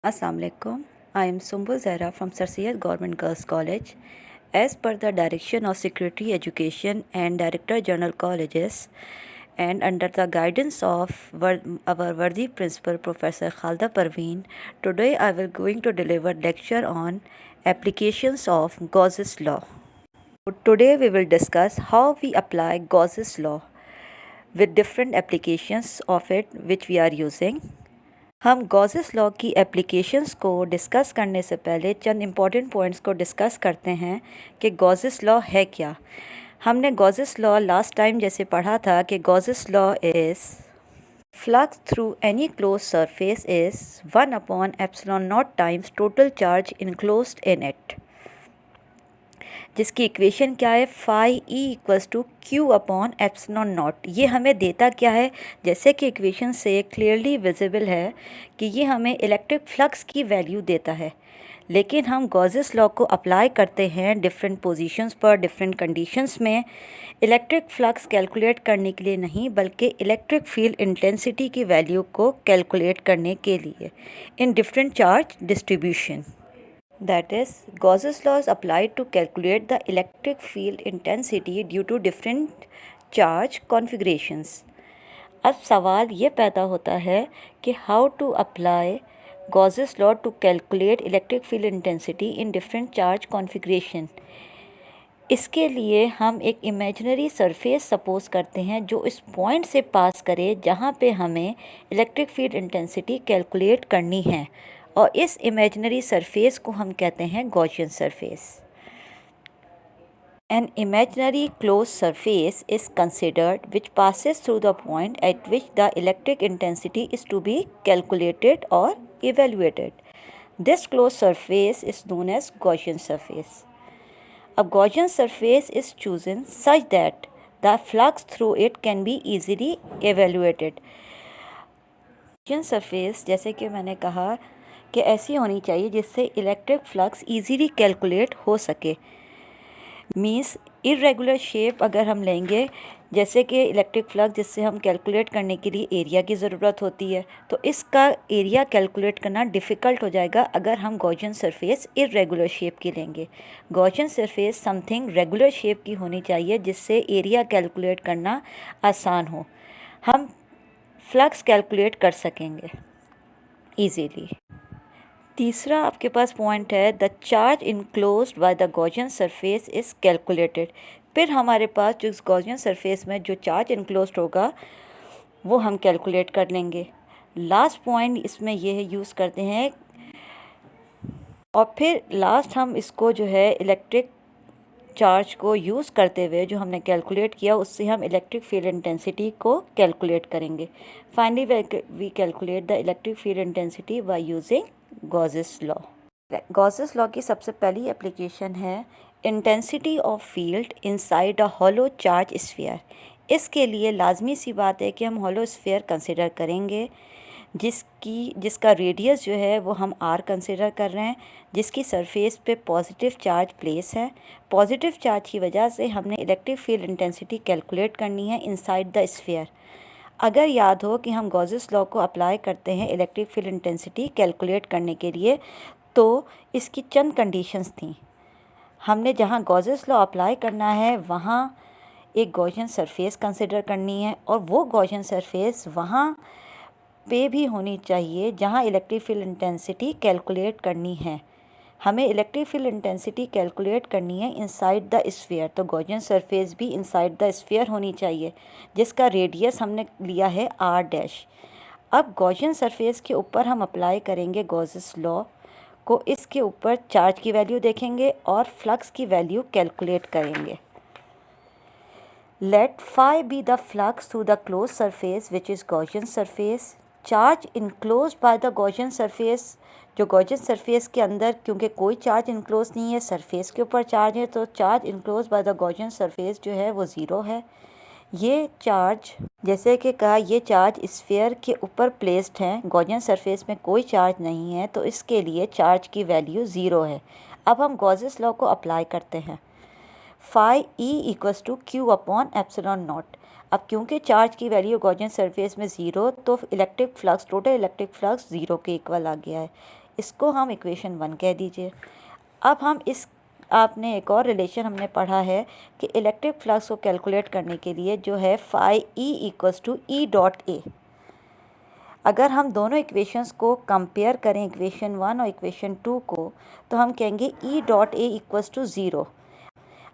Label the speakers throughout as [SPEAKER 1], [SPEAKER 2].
[SPEAKER 1] Assalamu alaikum. I am Sumbul Zahra from Sir Syed Government Girls College. As per the direction of Secretary Education and Director General Colleges, and under the guidance of our worthy Principal Professor Khalda Parveen, today I will going to deliver lecture on applications of Gauss's law. Today we will discuss how we apply Gauss's law with different applications of it which we are using. हम Gauss's law की applications को discuss करने से पहले चंद important points को discuss करते हैं कि गॉसेस लॉ है क्या। हमने गॉसेस लॉ लास्ट टाइम जैसे पढ़ा था कि Gauss's law is flux through any close surface is 1/ε0 times total charge enclosed in it, जिसकी इक्वेशन क्या है, phi E equals to Q/ε0। ये हमें देता क्या है, जैसे कि इक्वेशन से क्लियरली विजिबल है कि ये हमें इलेक्ट्रिक फ्लक्स की वैल्यू देता है। लेकिन हम गॉसेस लॉ को अप्लाई करते हैं डिफरेंट पोजीशंस पर, डिफरेंट कंडीशंस में, इलेक्ट्रिक फ्लक्स कैलकुलेट करने के लिए नहीं बल्कि इलेक्ट्रिक फील्ड इंटेंसिटी की वैल्यू को कैलकुलेट करने के लिए in different charge distribution. That is, Gauss's law is applied to calculate the electric field intensity due to different charge configurations. अब सवाल ये पैदा होता है कि how to apply Gauss's law to calculate electric field intensity in different charge configuration. इसके लिए हम एक इमेजिनरी सरफेस सपोज करते हैं जो इस पॉइंट से पास करे जहाँ पे हमें इलेक्ट्रिक फील्ड इंटेंसिटी कैलकुलेट करनी है, और इस इमेजिनरी सरफेस को हम कहते हैं Gaussian surface. An imaginary closed surface is considered which passes through the point at which the electric intensity is to be calculated or evaluated. This closed surface is known as Gaussian surface. A Gaussian surface is chosen such that the flux through it can be easily evaluated. Gaussian surface, जैसे कि मैंने कहा कि ऐसी होनी चाहिए जिससे electric flux easily calculate हो सके। मींस इरेगुलर शेप अगर हम लेंगे, जैसे कि इलेक्ट्रिक फ्लक्स जिससे हम कैलकुलेट करने के लिए एरिया की ज़रूरत होती है, तो इसका एरिया कैलकुलेट करना डिफ़िकल्ट हो जाएगा अगर हम गॉसियन सरफेस इरेगुलर शेप की लेंगे। Gaussian surface something regular shape की होनी चाहिए जिससे एरिया कैलकुलेट करना आसान हो, हम फ्लक्स कैलकुलेट कर सकेंगे ईजीली। तीसरा आपके पास पॉइंट है, the charge enclosed bye the Gaussian surface is calculated. फिर हमारे पास जो इस गॉसियन सरफेस में जो चार्ज इनक्लोज्ड होगा वो हम कैलकुलेट कर लेंगे। लास्ट पॉइंट इसमें ये है, यूज़ करते हैं, और फिर लास्ट हम इसको जो है इलेक्ट्रिक चार्ज को यूज़ करते हुए जो हमने कैलकुलेट किया उससे हम इलेक्ट्रिक फील्ड इंटेंसिटी को कैलकुलेट करेंगे। Finally we calculate the electric field intensity by using Gauss's law. Gauss's law की सबसे पहली एप्लीकेशन है intensity of field inside a hollow charge sphere. इसके लिए लाजमी सी बात है कि हम हॉलो स्फीयर कंसिडर करेंगे जिसका रेडियस जो है वो हम r कंसिडर कर रहे हैं, जिसकी सरफेस पे पॉजिटिव चार्ज प्लेस है। पॉजिटिव चार्ज की वजह से हमने इलेक्ट्रिक फील्ड इंटेंसिटी कैलकुलेट करनी है इनसाइड द स्फीयर। अगर याद हो कि हम गॉसेस लॉ को अप्लाई करते हैं इलेक्ट्रिक फील्ड इंटेंसिटी कैलकुलेट करने के लिए, तो इसकी चंद कंडीशंस थी। हमने जहाँ गॉसेस लॉ अप्लाई करना है वहाँ एक गॉसियन सरफेस कंसिडर करनी है, और वो गॉसियन सरफेस वहाँ पे भी होनी चाहिए जहाँ इलेक्ट्रिक फील्ड इंटेंसिटी कैलकुलेट करनी है। हमें इलेक्ट्रिक फील्ड इंटेंसिटी कैलकुलेट करनी है इनसाइड द स्फीयर, तो गॉसियन सरफेस भी इनसाइड द स्फीयर होनी चाहिए जिसका रेडियस हमने लिया है r'। अब गॉसियन सरफेस के ऊपर हम अप्लाई करेंगे गॉसेस लॉ को, इसके ऊपर चार्ज की वैल्यू देखेंगे और फ्लक्स की वैल्यू कैलकुलेट करेंगे। Let phi be the flux through the close surface which is Gaussian surface. Charge enclose by the Gaussian surface, जो गॉसियन सरफेस के अंदर, क्योंकि कोई चार्ज इनक्लोज नहीं है, सरफेस के ऊपर चार्ज है, तो charge enclose by the Gaussian surface जो है वो ज़ीरो है। ये चार्ज, जैसे कि कहा, ये चार्ज स्फीयर के ऊपर प्लेस्ड हैं, गॉसियन सरफेस में कोई चार्ज नहीं है, तो इसके लिए चार्ज की वैल्यू ज़ीरो है। अब हम गॉसेस लॉ को अप्लाई करते हैं, phi E equals to Q/ε0। अब क्योंकि चार्ज की वैल्यू गॉसियन सरफेस में ज़ीरो, तो electric flux, total electric flux zero के इक्वल आ गया है। इसको हम इक्वेशन 1 कह दीजिए। अब हम इस आपने एक और रिलेशन हमने पढ़ा है कि इलेक्ट्रिक फ्लक्स को कैलकुलेट करने के लिए जो है phi E equals to E dot A. अगर हम दोनों इक्वेशंस को कंपेयर करें, इक्वेशन 1 और इक्वेशन 2 को, तो हम कहेंगे E dot A equals to 0।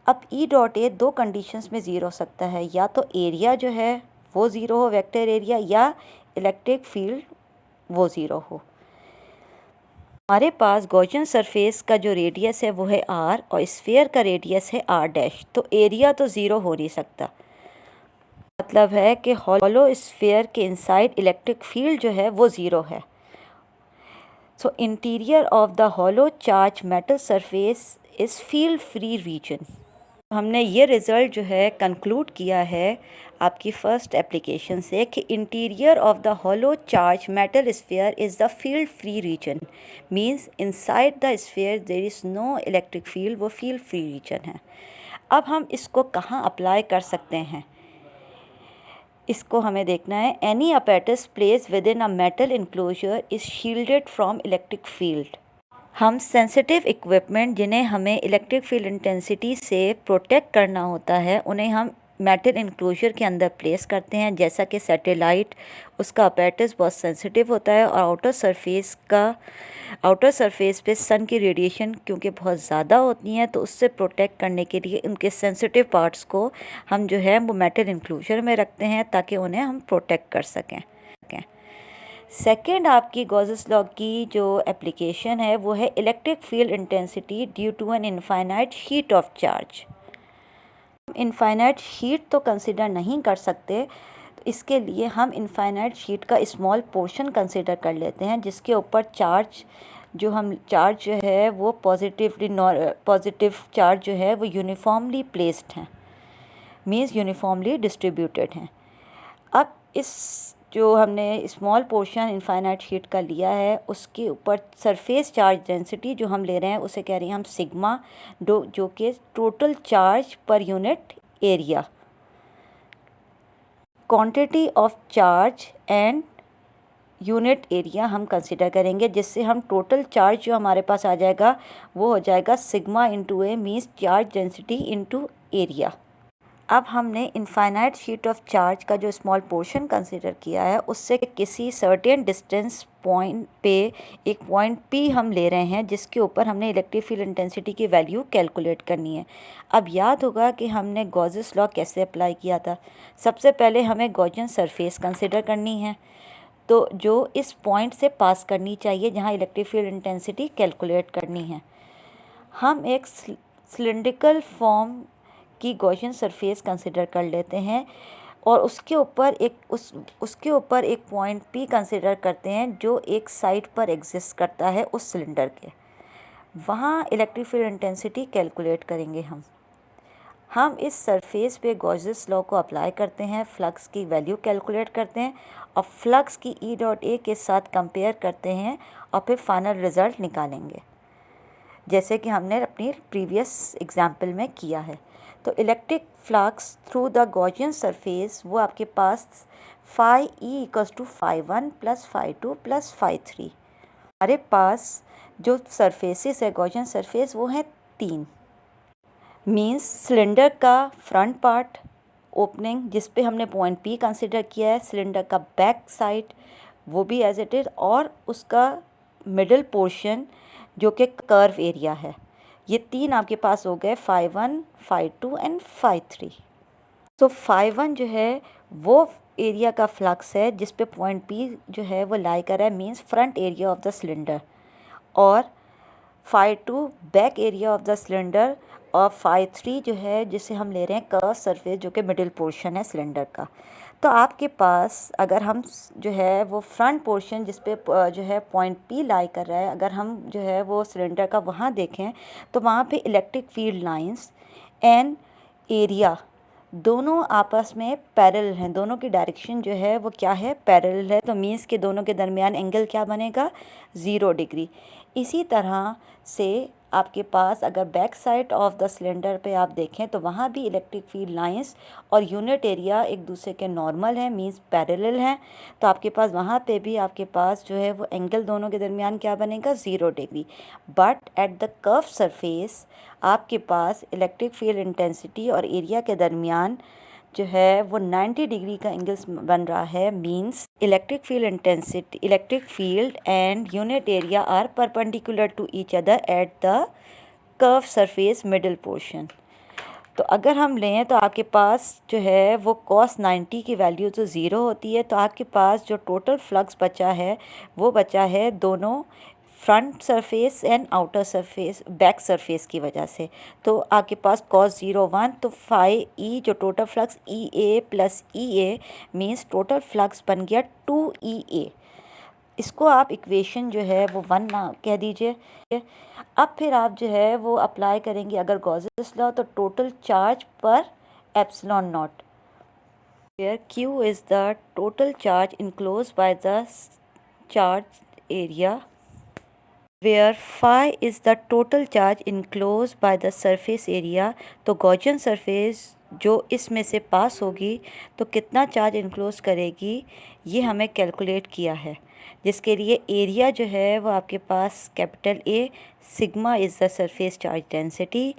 [SPEAKER 1] अब ई डॉट ए दो कंडीशंस में ज़ीरो हो सकता है, या तो एरिया जो है वो ज़ीरो हो, वेक्टर एरिया, या इलेक्ट्रिक फील्ड वो ज़ीरो हो। हमारे पास गॉसियन सरफेस का जो रेडियस है वो है r और स्फीयर का रेडियस है r डैश, तो एरिया तो ज़ीरो हो नहीं सकता। मतलब है कि हॉलो स्फीयर के इनसाइड इलेक्ट्रिक फील्ड जो है वो ज़ीरो है। So interior of the hollow charge metal surface is field free region. हमने ये रिज़ल्ट जो है कंक्लूड किया है आपकी फ़र्स्ट एप्लीकेशन से कि interior of the hollow charge metal sphere is the field free region, means inside the sphere there is no electric field, वो फील्ड फ्री रीजन है। अब हम इसको कहाँ अप्लाई कर सकते हैं, इसको हमें देखना है। Any apparatus placed within a metal enclosure is shielded from electric field। हम सेंसिटिव इक्विपमेंट जिन्हें हमें इलेक्ट्रिक फील्ड इंटेंसिटी से प्रोटेक्ट करना होता है, उन्हें हम मेटल इनक्लोजर के अंदर प्लेस करते हैं। जैसा कि सैटेलाइट, उसका अपैरेटस बहुत सेंसिटिव होता है और आउटर सरफेस पे सन की रेडिएशन क्योंकि बहुत ज़्यादा होती हैं, तो उससे प्रोटेक्ट करने के लिए उनके सेंसिटिव पार्ट्स को हम जो है वो मेटल इनक्लोजर में रखते हैं ताकि उन्हें हम प्रोटेक्ट कर सकें। सेकेंड आपकी गॉसेस लॉ की जो एप्लीकेशन है वो है electric field intensity due to an infinite sheet of charge. Infinite sheet तो कंसिडर नहीं कर सकते, तो इसके लिए हम इनफाइनाइट शीट का स्मॉल पोर्शन कंसिडर कर लेते हैं जिसके ऊपर चार्ज जो है वो पॉजिटिव चार्ज जो है वो यूनिफॉर्मली प्लेस्ड हैं, मीन्स यूनिफॉर्मली डिस्ट्रीब्यूटेड हैं। अब इस जो हमने स्मॉल पोर्शन इनफाइनाइट शीट का लिया है उसके ऊपर सरफेस चार्ज डेंसिटी जो हम ले रहे हैं उसे कह रहे हैं हम सिग्मा, जो कि total charge per unit area, quantity of charge and unit area हम कंसिडर करेंगे, जिससे हम टोटल चार्ज जो हमारे पास आ जाएगा वो हो जाएगा sigma into A, means charge density into area. अब हमने इनफाइनाइट शीट ऑफ चार्ज का जो स्मॉल पोर्शन कंसिडर किया है उससे किसी सर्टेन डिस्टेंस पॉइंट पे एक पॉइंट P हम ले रहे हैं जिसके ऊपर हमने इलेक्ट्रिक फील्ड इंटेंसिटी की वैल्यू कैलकुलेट करनी है। अब याद होगा कि हमने गॉसेस लॉ कैसे अप्लाई किया था। सबसे पहले हमें गॉसियन सरफेस कंसिडर करनी है, तो जो इस पॉइंट से पास करनी चाहिए जहाँ इलेक्ट्रिक फील्ड इंटेंसिटी कैलकुलेट करनी है। हम एक सिलिंड्रिकल फॉर्म की गॉसियन सरफेस कंसिडर कर लेते हैं और उसके ऊपर एक पॉइंट P कंसिडर करते हैं जो एक साइड पर एग्जिस्ट करता है उस सिलेंडर के। वहाँ इलेक्ट्रिक फील्ड इंटेंसिटी कैलकुलेट करेंगे हम इस सरफेस पे गॉसेस लॉ को अप्लाई करते हैं, फ्लक्स की वैल्यू कैलकुलेट करते हैं और फ्लक्स की E डॉट ए के साथ कंपेयर करते हैं और फिर फाइनल रिज़ल्ट निकालेंगे, जैसे कि हमने अपनी प्रीवियस एग्जाम्पल में किया है। तो electric flux through the Gaussian surface वो आपके पास phi E equals to phi 1 plus phi 2 plus phi 3। हमारे पास जो सरफेसेस है गॉसियन सरफेस वो हैं 3, मीन्स सिलेंडर का फ्रंट पार्ट ओपनिंग जिस पे हमने पॉइंट P कंसिडर किया है, सिलेंडर का बैक साइड वो भी एज इट इज़, और उसका मिडल पोर्शन जो कि कर्व एरिया है। ये 3 आपके पास हो गए, फाई 1, फाई 2 एंड फाई 3। तो फाई 1 जो है वो एरिया का फ्लक्स है जिस पे पॉइंट P जो है वो लाई कर रहा है, means front area of the cylinder, और phi 2 back area of the cylinder, और फाई 3 जो है जिसे हम ले रहे हैं कर्व सरफेस जो कि मिडिल पोर्शन है सिलेंडर का। तो आपके पास अगर हम जो है वो फ्रंट पोर्शन जिस पे जो है पॉइंट P लाई कर रहा है, अगर हम जो है वो सिलेंडर का वहाँ देखें तो वहाँ पे electric field lines and area दोनों आपस में पैरेलल हैं, दोनों की डायरेक्शन जो है वो क्या है, पैरेलल है। तो मीन्स के दोनों के दरमियान एंगल क्या बनेगा, 0 डिग्री। इसी तरह से आपके पास अगर back side of the cylinder पे आप देखें तो वहाँ भी इलेक्ट्रिक फील्ड लाइंस और यूनिट एरिया एक दूसरे के नॉर्मल हैं, मींस पैरेलल हैं। तो आपके पास वहाँ पे भी आपके पास जो है वो एंगल दोनों के दरमियान क्या बनेगा, 0 degree. But at the curve surface आपके पास इलेक्ट्रिक फील्ड इंटेंसिटी और एरिया के दरमियान जो है वो 90 डिग्री का एंगल्स बन रहा है। Means electric field intensity, electric field and unit area are perpendicular to each other at the curve surface middle portion. तो अगर हम लें तो आपके पास जो है वो cos 90 की वैल्यू जो 0 होती है, तो आपके पास जो टोटल फ्लक्स बचा है वो बचा है दोनों front surface and outer surface, back surface की वजह से। तो आपके पास cos 0 1, तो फाई ई जो टोटल फ्लक्स ई ए प्लस ई ए मीन्स टोटल फ्लक्स बन गया 2EA। इसको आप इक्वेशन जो है वो 1 ना कह दीजिए। अब फिर आप जो है वो अप्लाई करेंगे अगर गॉसेस लॉ, तो टोटल चार्ज पर epsilon naught, where Q is the total charge enclose by the charge area, where phi is the total charge enclosed by the surface area। तो गॉसियन सरफेस जो इसमें से पास होगी तो कितना चार्ज इनक्लोज करेगी ये हमें कैलकुलेट किया है, जिसके लिए एरिया जो है वो आपके पास capital A, sigma is the surface charge density.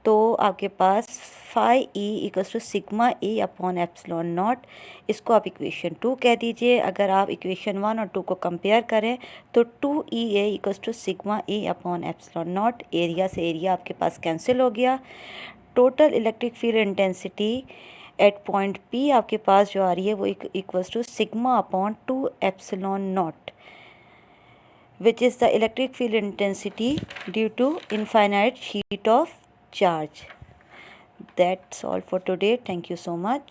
[SPEAKER 1] तो आपके पास phi E equals to sigma A upon epsilon naught. इसको आप इक्वेशन 2 कह दीजिए। अगर आप इक्वेशन 1 और 2 को कंपेयर करें तो 2EA equals to sigma A upon epsilon naught. Area से एरिया आपके पास कैंसिल हो गया। Total electric field intensity at point P आपके पास जो आ रही है वो equals to sigma upon 2 epsilon naught, which is the electric field intensity due to infinite sheet of charge. That's all for today. Thank you so much.